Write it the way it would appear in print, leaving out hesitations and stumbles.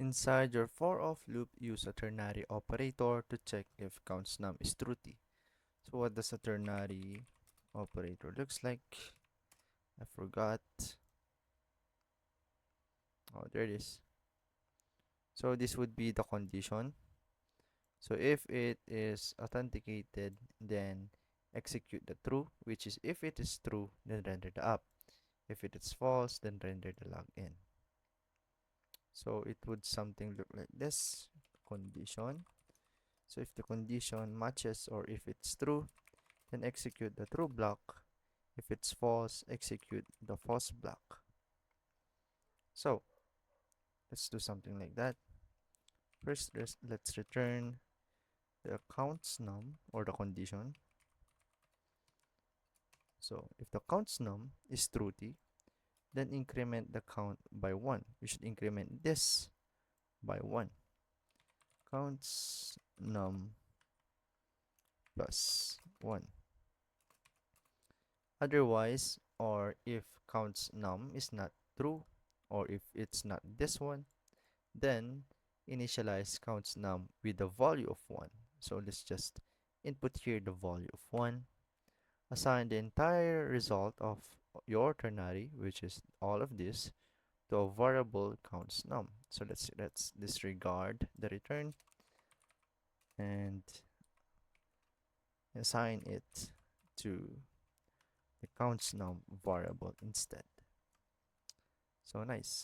Inside your for of loop, use a ternary operator to check if counts num is truthy. So what does a ternary operator looks like? I forgot. Oh, there it is. So this would be the condition. So if it is authenticated, then execute the true, which is if it is true, then render the up. If it is false, then render the login. So it would something look like this condition. So if the condition matches or if it's true, then execute the true block. If it's false, execute the false block. So let's do something like that. First, let's return the counts num or the condition. So if the counts num is truthy, then increment the count by 1. We should increment this by 1. Counts num plus 1. Otherwise, or if counts num is not true, or if it's not this one, then initialize counts num with the value of 1. So let's just input here the value of 1. Assign the entire result of your ternary, which is all of this, to a variable counts num. So let's disregard the return and assign it to the counts num variable instead. So nice.